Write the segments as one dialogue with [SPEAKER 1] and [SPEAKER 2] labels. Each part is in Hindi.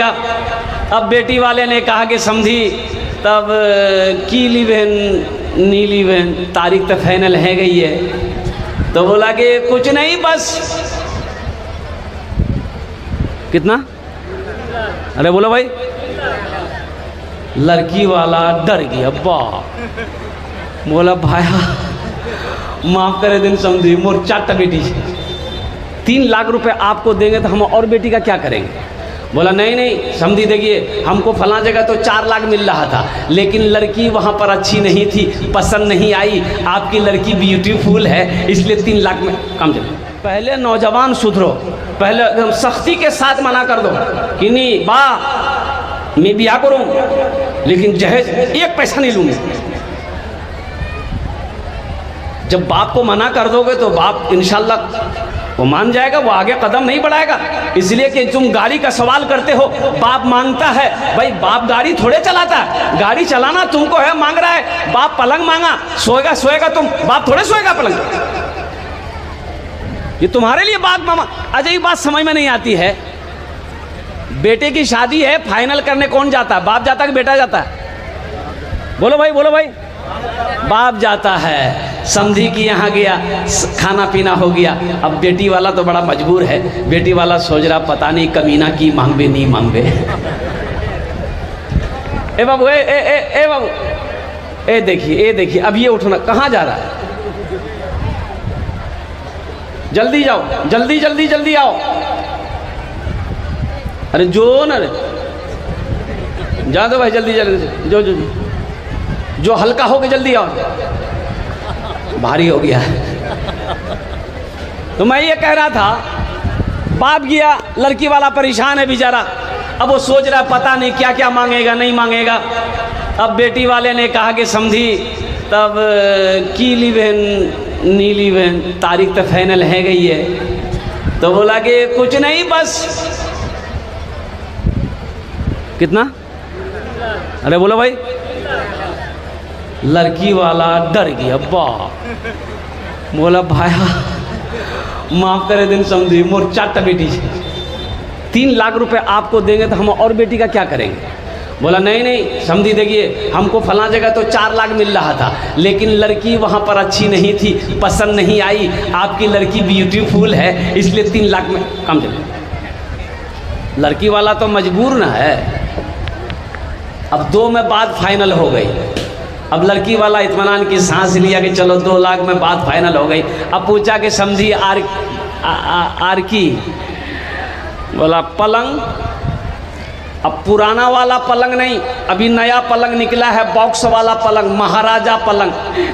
[SPEAKER 1] मांगेगा। अब बेटी वाले ने कहा कि समझी तब कीली बहन नीली बहन तारीख तो फाइनल है गई है। तो बोला कि कुछ नहीं, बस कितना, अरे बोलो भाई। लड़की वाला डर गया, बाप। बोला भाया माफ करे दिन समझी, मोर 4 बेटी 3 लाख रुपए आपको देंगे तो हम और बेटी का क्या करेंगे। बोला नहीं नहीं समझी, देखिए हमको फला जगह तो 4 लाख मिल रहा था, लेकिन लड़की वहाँ पर अच्छी नहीं थी, पसंद नहीं आई। आपकी लड़की ब्यूटीफुल है, इसलिए 3 लाख में कम चलो। पहले नौजवान सुधरो, पहले एकदम सख्ती के साथ मना कर दो कि नहीं बा मैं ब्याह करूँ, लेकिन जहेज 1 पैसा नहीं लूँगी। जब बाप को मना कर दोगे तो बाप इंशाल्लाह वो मान जाएगा, वो आगे कदम नहीं बढ़ाएगा। इसलिए कि तुम गाड़ी का सवाल करते हो, बाप मांगता है, भाई बाप गाड़ी थोड़े चलाता है, गाड़ी चलाना तुमको है, मांग रहा है। बाप पलंग मांगा, सोएगा तुम, बाप थोड़े सोएगा पलंग। ये तुम्हारे लिए बात मामा। अच्छा एक बात समझ में नहीं आती है, बेटे की शादी है, फाइनल करने कौन जाता है, बाप जाता है कि बेटा जाता है? बोलो भाई, बोलो भाई। बाप जाता है। समझी कि यहाँ गया, खाना पीना हो गया। अब बेटी वाला तो बड़ा मजबूर है, बेटी वाला सोच रहा पता नहीं कमीना की मांगबे नहीं मांगबे। ए बाबू, ए बाबू, ए देखिए अब ये उठना कहाँ जा रहा है? जल्दी जाओ, जल्दी आओ। अरे जो ना रे, जा दो भाई, जल्दी जो हल्का हो के जल्दी आओ, भारी हो गया। तो मैं ये कह रहा था, बाप गया, लड़की वाला परेशान है बेचारा। अब वो सोच रहा है पता नहीं क्या क्या मांगेगा नहीं मांगेगा। अब बेटी वाले ने कहा कि समझी तब कीली बहन नीली बहन तारीख तो फाइनल है गई है। तो बोला कि कुछ नहीं, बस कितना, अरे बोलो भाई। लड़की वाला डर गया, बाप। बोला भाया माफ करे दिन समझी, मोर 4 बेटी 3 लाख रुपए आपको देंगे तो हम और बेटी का क्या करेंगे। बोला नहीं नहीं समझी, देखिए हमको फला जगह तो 4 लाख मिल रहा था, लेकिन लड़की वहाँ पर अच्छी नहीं थी, पसंद नहीं आई। आपकी लड़की ब्यूटीफुल है, इसलिए 3 लाख में कम चलो। लड़की वाला तो मजबूर ना है। अब 2 में बात फाइनल हो गई। अब लड़की वाला इत्मीनान की सांस लिया कि चलो 2 लाख में बात फाइनल हो गई। अब पूछा कि समझी आर की, बोला पलंग। अब पुराना वाला पलंग नहीं, अभी नया पलंग निकला है, बॉक्स वाला पलंग, महाराजा पलंग।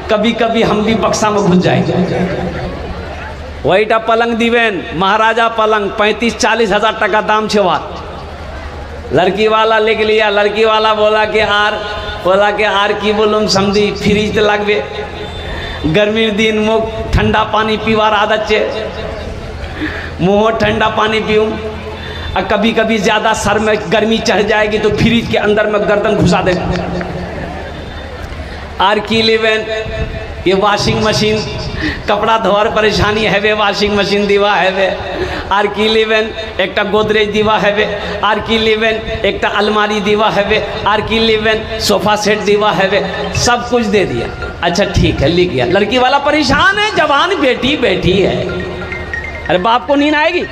[SPEAKER 1] कभी कभी हम भी बक्सा में घुस जाएंगे। वहीटा पलंग दीवेन, महाराजा पलंग, 35-40 हज़ार टका दाम छेवा। लड़की वाला लिख लिया। लड़की वाला बोला कि आर की बोलूँ समझी, फ्रिज तो लगबे, गर्मीर दिन मुख ठंडा पानी पीवार आदत छे, मुँह ठंडा पानी पीऊँ। और कभी कभी ज़्यादा सर में गर्मी चढ़ जाएगी तो फ्रिज के अंदर में गर्दन घुसा दे। आर की लेवन ये वॉशिंग मशीन, कपड़ा धोवार परेशानी है वे, वॉशिंग मशीन दीवा है वे। आर की लेवन एक गोदरेज दीवा है वे। आर की लेवन एक अलमारी दीवा है वे। आर की लेवन सोफा सेट दीवा है वे। सब कुछ दे दिया। अच्छा ठीक है, लिख गया। लड़की वाला परेशान है, जवान बेटी बैठी है। अरे बाप को नींद आएगी?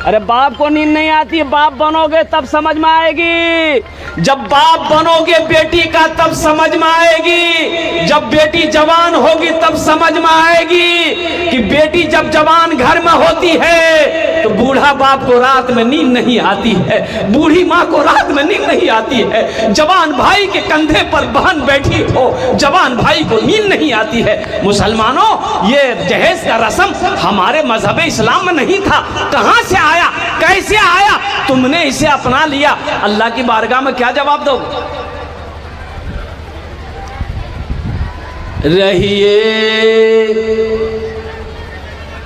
[SPEAKER 1] अरे बाप को नींद नहीं आती है, बाप बनोगे तब समझ में आएगी। जब बाप बनोगे बेटी का तब समझ में आएगी। जब बेटी जवान होगी तब समझ में आएगी कि बेटी जब जवान घर में होती है तो बूढ़ा बाप को रात में नींद नहीं आती है, बूढ़ी माँ को रात में नींद नहीं आती है। जवान भाई के कंधे पर बहन बैठी हो, जवान भाई को नींद नहीं आती है। मुसलमानों, ये जहेज का रस्म हमारे मजहब इस्लाम में नहीं था। कहां से आया, कैसे आया? तुमने इसे अपना लिया। अल्लाह की बारगाह में क्या जवाब दोगे?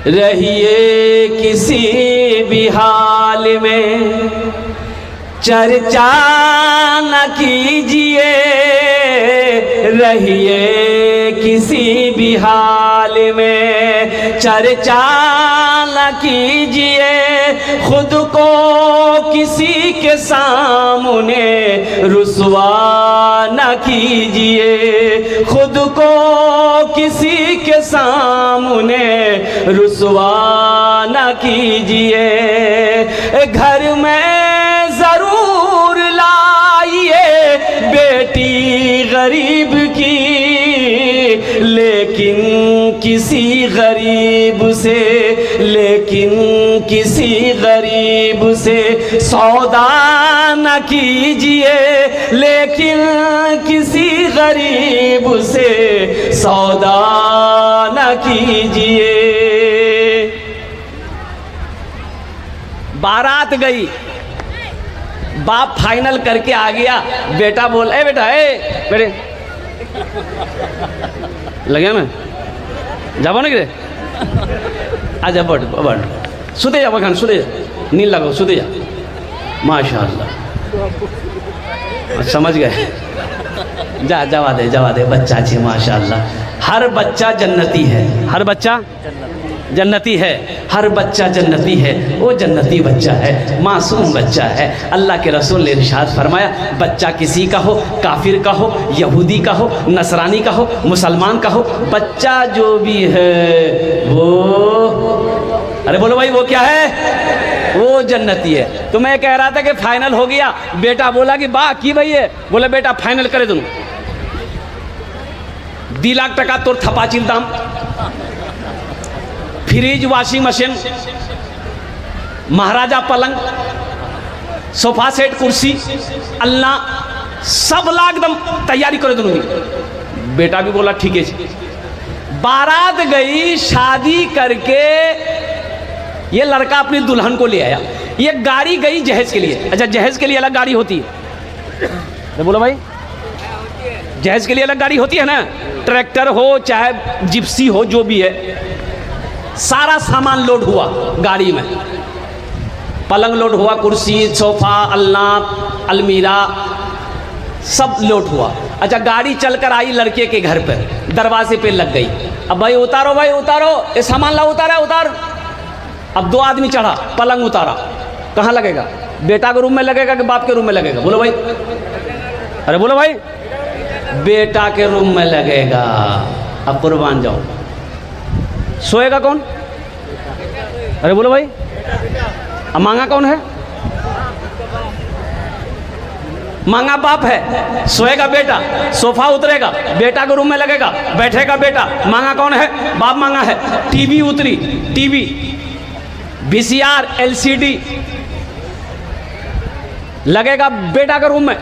[SPEAKER 1] रहिए किसी भी हाल में, चर्चा न कीजिए रहिए किसी भी हाल में, चर्चा न कीजिए खुद को किसी के सामने, रुसवा न कीजिए खुद को किसी के सामने, रुसवा न कीजिए। घर में जरूर लाइए बेटी गरीब की, लेकिन किसी गरीब से, लेकिन किसी गरीब से सौदा न कीजिए, लेकिन किसी गरीब से सौदा न कीजिए। बारात गई, बाप फाइनल करके आ गया, बेटा बोल, ए बेटा, ए बेटे लगे मैं जाबो ना कि आजा बढ़ बढ़ सुते जा बखान, सुते जा, नींद लगाओ, सुते जा। माशाअल्लाह समझ गए, जा जवा दे बच्चा अच्छी, माशाअल्लाह। हर बच्चा जन्नती है, हर बच्चा जन्नती है, हर बच्चा जन्नती है, वो जन्नती बच्चा है, मासूम बच्चा है। अल्लाह के रसूल ने इरशाद फरमाया, बच्चा किसी का हो, काफिर का हो, यहूदी का हो, नसरानी का हो, मुसलमान का हो, बच्चा जो भी है वो, अरे बोलो भाई वो क्या है, वो जन्नती है। तो मैं कह रहा था कि फाइनल हो गया, बेटा बोला कि बा की भाई है, बोले बेटा फाइनल करे तुम 2 लाख टका तोर थपाचिल दाम, फ्रिज, वॉशिंग मशीन, महाराजा पलंग, सोफा सेट, कुर्सी, अल्लाह सब लाख दम तैयारी करे दोनों। बेटा भी बोला ठीक है। बारात गई, शादी करके ये लड़का अपनी दुल्हन को ले आया, ये गाड़ी गई जहेज के लिए। अच्छा जहेज के लिए अलग गाड़ी होती है, तो बोलो भाई जहेज के लिए अलग गाड़ी होती है ना, ट्रैक्टर हो चाहे जिप्सी हो जो भी है, सारा सामान लोड हुआ गाड़ी में, पलंग लोड हुआ, कुर्सी, सोफा, अलना, अलमीरा सब लोड हुआ। अच्छा गाड़ी चलकर आई लड़के के घर पर, दरवाजे पे लग गई। अब भाई उतारो, भाई उतारो, ये सामान ला, उतारा उतार। अब 2 आदमी चढ़ा, पलंग उतारा, कहाँ लगेगा, बेटा के रूम में लगेगा कि बाप के रूम में लगेगा, बोलो भाई, अरे बोलो भाई, बेटा के रूम में लगेगा। अब कुर्बान जाओ, सोएगा कौन, अरे बोलो भाई, अब मांगा कौन है, मांगा बाप है, सोएगा बेटा, सोफा उतरेगा, बेटा के रूम में लगेगा, बैठेगा बेटा, मांगा कौन है, बाप मांगा है। टीवी उतरी, टीवी, VCR, LCD लगेगा बेटा के रूम में,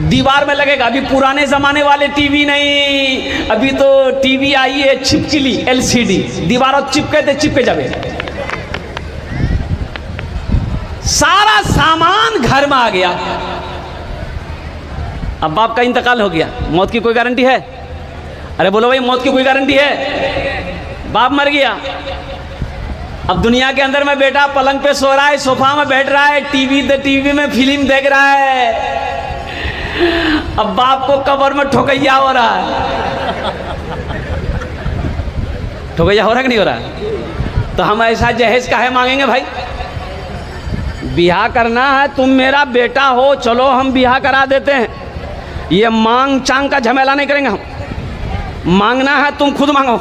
[SPEAKER 1] दीवार में लगेगा। अभी पुराने जमाने वाले टीवी नहीं, अभी तो टीवी आई है छिपकली LCD, दीवारों चिपके थे, चिपके जावे। सारा सामान घर में आ गया। अब बाप का इंतकाल हो गया, मौत की कोई गारंटी है, अरे बोलो भाई मौत की कोई गारंटी है, बाप मर गया। अब दुनिया के अंदर में बेटा पलंग पे सो रहा है, सोफा में बैठ रहा है, टीवी में फिल्म देख रहा है। अब बाप को कब्र में ठोकैया हो रहा है, ठोकैया हो रहा है कि नहीं हो रहा। तो हम ऐसा जहेज काहे मांगेंगे भाई, ब्याह करना है, तुम मेरा बेटा हो, चलो हम ब्याह करा देते हैं, ये मांग चांग का झमेला नहीं करेंगे हम। मांगना है तुम खुद मांगो,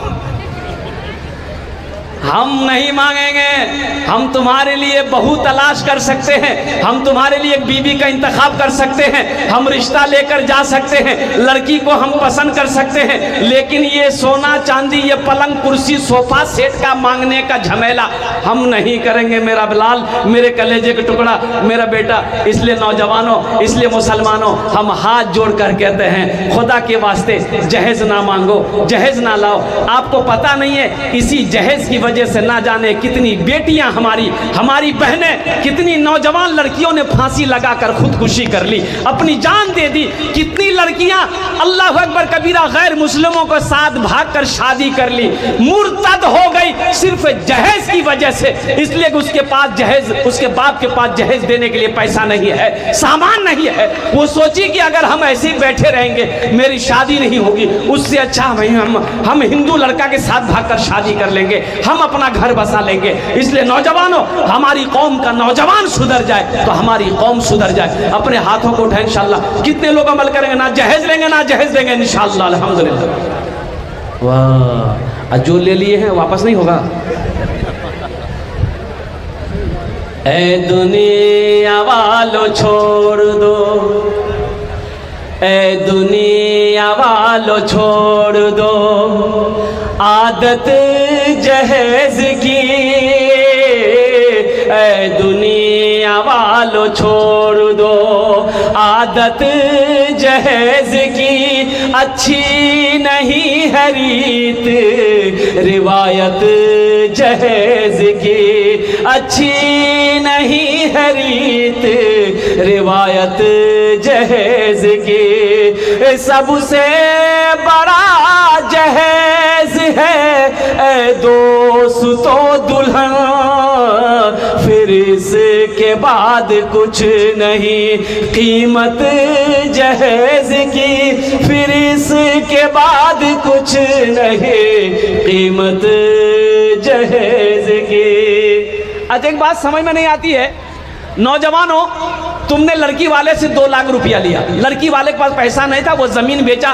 [SPEAKER 1] हम नहीं मांगेंगे। हम तुम्हारे लिए बहू तलाश कर सकते हैं, हम तुम्हारे लिए बीवी का इंतखाब कर सकते हैं, हम रिश्ता लेकर जा सकते हैं, लड़की को हम पसंद कर सकते हैं, लेकिन ये सोना चांदी, ये पलंग कुर्सी सोफा सेट का मांगने का झमेला हम नहीं करेंगे। मेरा बिलाल, मेरे कलेजे का टुकड़ा, मेरा बेटा। इसलिए नौजवानों, इसलिए मुसलमानों, हम हाथ जोड़ कर कहते हैं खुदा के वास्ते जहेज ना मांगो, जहेज ना लाओ। आपको पता नहीं है किसी जहेज की वजह से ना जाने कितनी बेटियां हमारी बहनें, कितनी नौजवान लड़कियों ने फांसी लगाकर खुदकुशी कर ली, अपनी जान दे दी। कितनी लड़कियां अल्लाह अकबर कबीरा गैर मुस्लिमों को साथ भागकर शादी कर ली, मुर्तद हो गई सिर्फ जहेज की वजह से। इसलिए कि उसके पास जहेज, उसके बाप के पास जहेज देने के लिए पैसा नहीं है, सामान नहीं है। वो सोची कि अगर हम ऐसे ही बैठे रहेंगे मेरी शादी नहीं होगी, उससे अच्छा हम हिंदू लड़का के साथ भागकर शादी कर लेंगे, हम अपना घर बसा लेंगे। इसलिए नौजवानों, हमारी कौम का नौजवान सुधर जाए तो हमारी कौम सुधर जाए। अपने हाथों को उठाए इंशाअल्लाह। कितने लोग अमल करेंगे? ना जहेज लेंगे ना जहेज देंगे इंशाअल्लाह, अल्हम्दुलिल्लाह। वाह, जो ले लिए हैं वापस नहीं होगा। ऐ दुनिया वालों छोड़ दो, ऐ दुनिया वालों छोड़ दो आदत जहेज की, ऐ दुनिया वालों छोड़ दो आदत जहेज की। अच्छी नहीं है रीत रिवायत जहेज की, अच्छी नहीं है रीत रिवायत जहेज की। सबसे बड़ा जहेज है ऐ दोस्तों दुल्हन, फिर इसके बाद कुछ नहीं कीमत जहेज की, फिर इसके बाद कुछ नहीं कीमत जहेज की। अच्छा, एक बात समझ में नहीं आती है, नौजवानों, तुमने लड़की वाले से 2 लाख रुपया लिया, लड़की वाले के पास पैसा नहीं था, वो जमीन बेचा,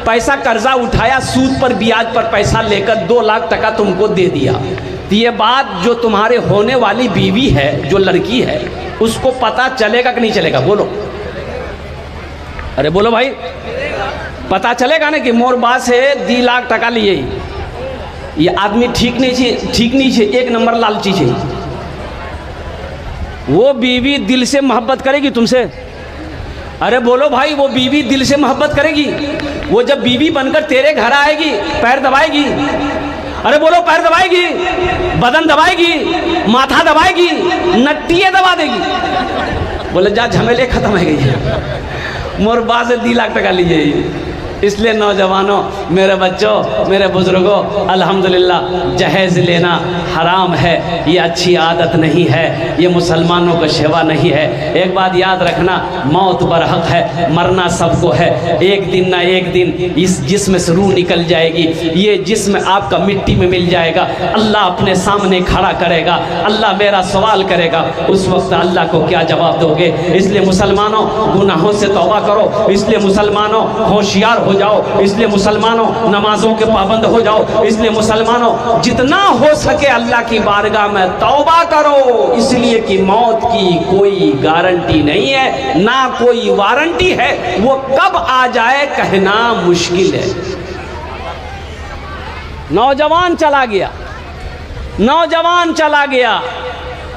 [SPEAKER 1] पैसा कर्जा उठाया, सूद पर ब्याज पर पैसा लेकर 2 लाख टका तुमको दे दिया। तो ये बात जो तुम्हारे होने वाली बीवी है, जो लड़की है, उसको पता चलेगा कि नहीं चलेगा? बोलो, अरे बोलो भाई, पता चलेगा ना कि मोर बात से 2 लाख टका लिए। ये आदमी ठीक नहीं है, एक नंबर लालची है। वो बीवी दिल से मोहब्बत करेगी तुमसे? अरे बोलो भाई, वो बीवी दिल से मोहब्बत करेगी? वो जब बीवी बनकर तेरे घर आएगी पैर दबाएगी? अरे बोलो, पैर दबाएगी, बदन दबाएगी, माथा दबाएगी, नट्टियाँ दबा देगी। बोले जा, झमेले खत्म है गई, मोर बा से 2 लाख टका लीजिए। इसलिए नौजवानों, मेरे बच्चों, मेरे बुजुर्गों, अल्हम्दुलिल्लाह जहेज लेना हराम है, ये अच्छी आदत नहीं है, ये मुसलमानों का सेवा नहीं है। एक बात याद रखना, मौत बरहक है, मरना सबको है। एक दिन ना एक दिन इस जिस्म से रूह निकल जाएगी, ये जिस्म आपका मिट्टी में मिल जाएगा, अल्लाह अपने सामने खड़ा करेगा, अल्लाह मेरा सवाल करेगा, उस वक्त अल्लाह को क्या जवाब दोगे? इसलिए मुसलमानों, गुनाहों से तौबा करो, इसलिए मुसलमानों होशियार हो जाओ, इसलिए मुसलमानों नमाजों के पाबंद हो जाओ, इसलिए मुसलमानों जितना हो सके अल्लाह की बारगाह में तौबा करो। इसलिए कि मौत की कोई गारंटी नहीं है, ना कोई वारंटी है, वो कब आ जाए कहना मुश्किल है। नौजवान चला गया, नौजवान चला गया।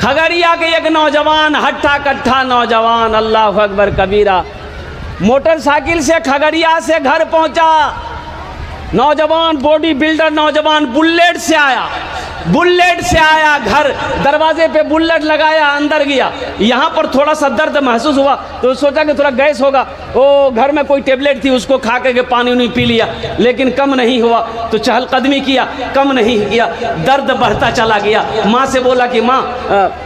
[SPEAKER 1] खगड़िया के एक नौजवान, हट्ठा कट्ठा नौजवान, अल्लाह अकबर कबीरा, मोटरसाइकिल से खगड़िया से घर पहुंचा। नौजवान बॉडी बिल्डर नौजवान बुलेट से आया, घर दरवाजे पे बुलेट लगाया, अंदर गया। यहाँ पर थोड़ा सा दर्द महसूस हुआ तो सोचा कि थोड़ा गैस होगा, वो घर में कोई टेबलेट थी उसको खा के पानी उनी पी लिया, लेकिन कम नहीं हुआ तो चहलकदमी किया, कम नहीं किया, दर्द बढ़ता चला गया। माँ से बोला कि माँ,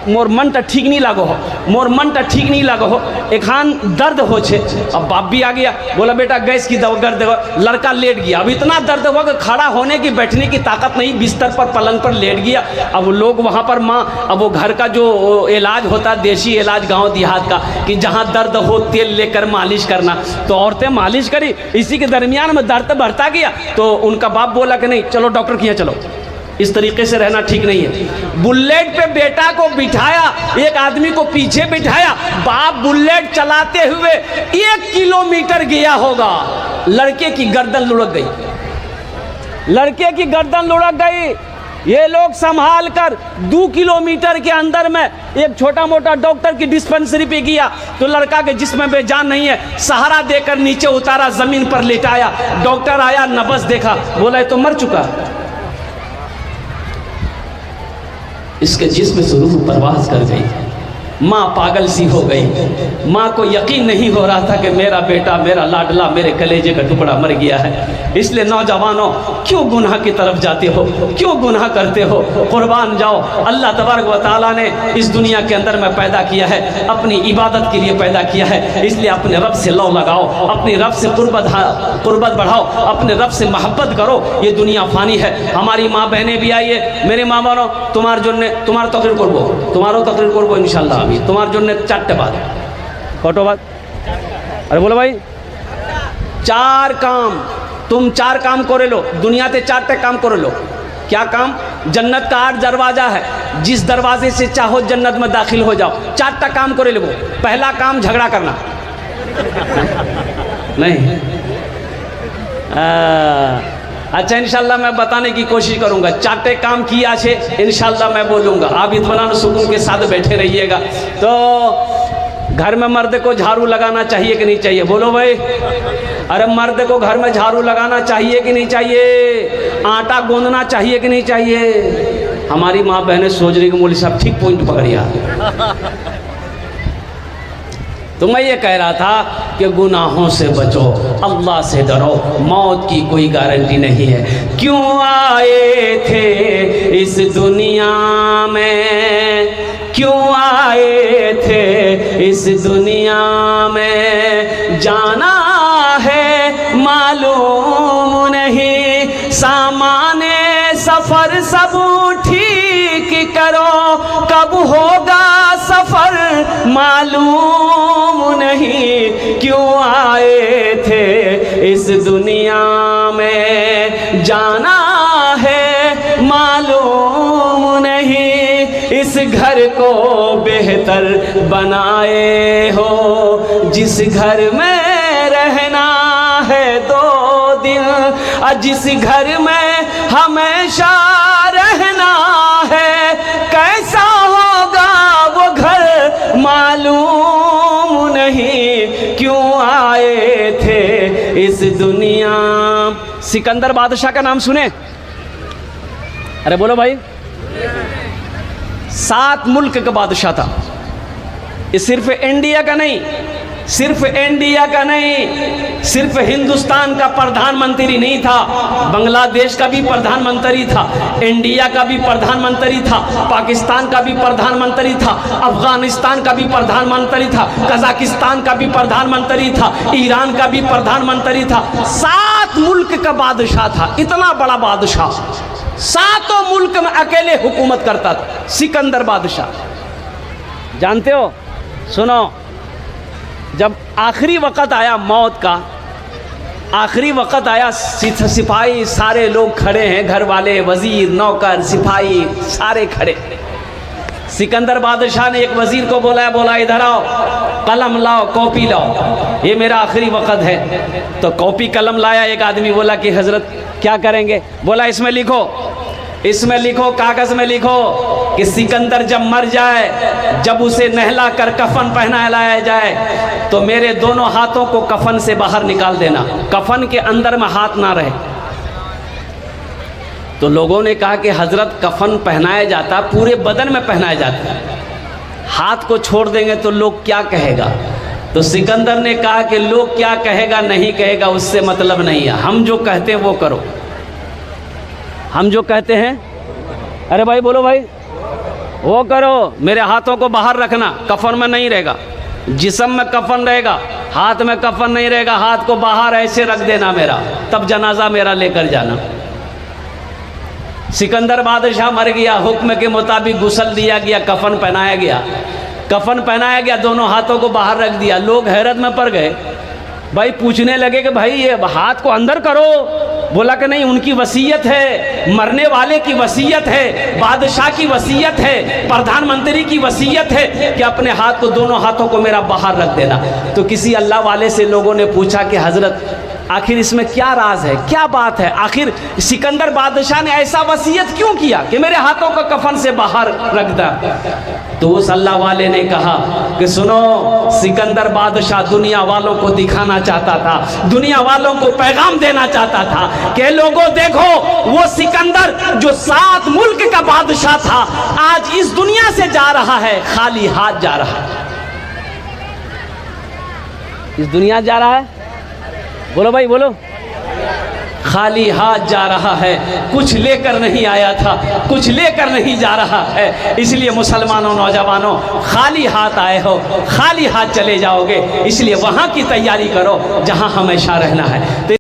[SPEAKER 1] मोर मन तो ठीक नहीं लगो हो, मोर मन तो ठीक नहीं लगो हो, एखान दर्द हो छे। अब बाप भी आ गया, बोला बेटा गैस की दवा कर दो। लड़का लेट गया, अब इतना दर्द हुआ कि खड़ा होने की बैठने की ताकत नहीं, बिस्तर पर पलंग पर लेट गया। अब लोग वहाँ पर माँ, अब वो घर का जो इलाज होता, देसी इलाज गांव देहात का, कि जहाँ दर्द हो तेल लेकर मालिश करना, तो औरतें मालिश करी। इसी के दरमियान में दर्द बढ़ता गया तो उनका बाप बोला कि नहीं चलो डॉक्टर के यहाँ चलो, इस तरीके से रहना ठीक नहीं है। बुलेट पे बेटा को बिठाया, एक आदमी को पीछे बिठाया, बाप बुलेट चलाते हुए 1 किलोमीटर गया होगा, लड़के की गर्दन लुढ़क गई, लड़के की गर्दन लुढ़क गई। ये लोग संभाल कर 2 किलोमीटर के अंदर में एक छोटा मोटा डॉक्टर की डिस्पेंसरी पे गया तो लड़का के जिस्म में जान नहीं है, सहारा देकर नीचे उतारा, जमीन पर लेटाया। डॉक्टर आया, नब्ज देखा, बोला ये तो मर चुका। इसके जिस्म से रूह परवाज कर गई। माँ पागल सी हो गई। माँ को यकीन नहीं हो रहा था कि मेरा बेटा, मेरा लाडला, मेरे कलेजे का टुकड़ा मर गया है। इसलिए नौजवानों, क्यों गुनाह की तरफ जाते हो, क्यों गुनाह करते हो? कुर्बान जाओ। अल्लाह तबारक व तआला ने इस दुनिया के अंदर में पैदा किया है, अपनी इबादत के लिए पैदा किया है। इसलिए अपने रब से लौ लगाओ, अपने रब से कुर्बत बढ़ाओ, अपने रब से मोहब्बत करो। ये दुनिया फानी है। हमारी माँ बहनें भी आई है। मेरे माँ बहनों, तुम्हार तकरीर करबो, तुम्हारो तकरीर करबो इंशाल्लाह। তোমার জন্য চারটে বাদ। কত বাদ? अरे बोलो भाई, 4 काम। तुम 4 काम करे लो दुनियाते, 4 काम करे लो। क्या काम? जन्नत का 8 दरवाजा है, जिस दरवाजे से चाहो जन्नत में दाखिल हो जाओ। 4 काम करे लो। पहला काम झगड़ा करना नहीं। अच्छा, इंशाल्लाह मैं बताने की कोशिश करूंगा। 4 काम किया छे, इंशाल्लाह मैं बोलूंगा। आप इत्मीनान सुकून के साथ बैठे रहिएगा। तो घर में मर्द को झाड़ू लगाना चाहिए कि नहीं चाहिए? बोलो भाई। अरे मर्द को घर में झाड़ू लगाना चाहिए कि नहीं चाहिए? आटा गूंदना चाहिए कि नहीं चाहिए? हमारी माँ बहनें सोच रही कि मौलवी साहब ठीक पॉइंट पकड़िया। तो मैं ये कह रहा था कि गुनाहों से बचो, अल्लाह से डरो। मौत की कोई गारंटी नहीं है। क्यों आए थे इस दुनिया में, क्यों आए थे इस दुनिया में, जाना है मालूम नहीं। सामाने सफर सब ठीक करो, कब होगा सफर मालूम नहीं। क्यों आए थे इस दुनिया में, जाना है मालूम नहीं। इस घर को बेहतर बनाए हो, जिस घर में रहना है 2 दिन, जिस घर में हमेशा रहना है, कैसा होगा वो घर मालूम नहीं। क्यों आए थे इस दुनिया। सिकंदर बादशाह का नाम सुने? अरे बोलो भाई। 7 मुल्क का बादशाह था। ये सिर्फ इंडिया का नहीं, सिर्फ इंडिया का नहीं, सिर्फ हिंदुस्तान का प्रधानमंत्री नहीं था, बांग्लादेश का भी प्रधानमंत्री था, इंडिया का भी प्रधानमंत्री था, पाकिस्तान का भी प्रधानमंत्री था, अफगानिस्तान का भी प्रधानमंत्री था, कजाकिस्तान का भी प्रधानमंत्री था, ईरान का भी प्रधानमंत्री था। 7 मुल्क का बादशाह था। इतना बड़ा बादशाह 7 मुल्क में अकेले हुकूमत करता था, सिकंदर बादशाह। जानते हो? सुनो, जब आखिरी वक़्त आया मौत का, आखिरी वक़्त आया, सिपाही सारे लोग खड़े हैं, घर वाले, वज़ीर, नौकर, सिपाही सारे खड़े। सिकंदर बादशाह ने एक वज़ीर को बोला इधर आओ, कलम लाओ, कॉपी लाओ, ये मेरा आखिरी वक़्त है। तो कॉपी कलम लाया। एक आदमी बोला कि हज़रत क्या करेंगे? बोला इसमें लिखो, इसमें लिखो, कागज़ में लिखो कि सिकंदर जब मर जाए, जब उसे नहला कर कफन पहनाया जाए, तो मेरे दोनों हाथों को कफन से बाहर निकाल देना, कफन के अंदर में हाथ ना रहे। तो लोगों ने कहा कि हजरत कफन पहनाया जाता, पूरे बदन में पहनाया जाता, हाथ को छोड़ देंगे तो लोग क्या कहेगा? तो सिकंदर ने कहा कि लोग क्या कहेगा नहीं कहेगा उससे मतलब नहीं है, हम जो कहते हैं वो करो, हम जो कहते हैं। अरे भाई बोलो भाई, वो करो। मेरे हाथों को बाहर रखना, कफन में नहीं रहेगा, जिस्म में कफन रहेगा, हाथ में कफन नहीं रहेगा। हाथ को बाहर ऐसे रख देना मेरा, तब जनाजा मेरा लेकर जाना। सिकंदर बादशाह मर गया, हुक्म के मुताबिक गुस्ल दिया गया, कफन पहनाया गया, कफन पहनाया गया, दोनों हाथों को बाहर रख दिया। लोग हैरत में पड़ गए। भाई पूछने लगे कि भाई ये हाथ को अंदर करो। बोला कि नहीं, उनकी वसीयत है, मरने वाले की वसीयत है, बादशाह की वसीयत है, प्रधानमंत्री की वसीयत है कि अपने हाथ को, दोनों हाथों को मेरा बाहर रख देना। तो किसी अल्लाह वाले से लोगों ने पूछा कि हजरत आखिर इसमें क्या राज है, क्या बात है, आखिर सिकंदर बादशाह ने ऐसा वसीयत क्यों किया कि मेरे हाथों को कफन से बाहर रख दे? तो उस अल्लाह वाले ने कहा कि सुनो, सिकंदर बादशाह दुनिया वालों को दिखाना चाहता था, दुनिया वालों को पैगाम देना चाहता था कि लोगों देखो, वो सिकंदर जो 7 मुल्क का बादशाह था, आज दुनिया से जा रहा है, खाली हाथ जा रहा है। इस दुनिया जा रहा है, बोलो भाई बोलो, खाली हाथ जा रहा है, कुछ लेकर नहीं आया था, कुछ लेकर नहीं जा रहा है। इसलिए मुसलमानों, नौजवानों, खाली हाथ आए हो, खाली हाथ चले जाओगे, इसलिए वहां की तैयारी करो जहां हमेशा रहना है।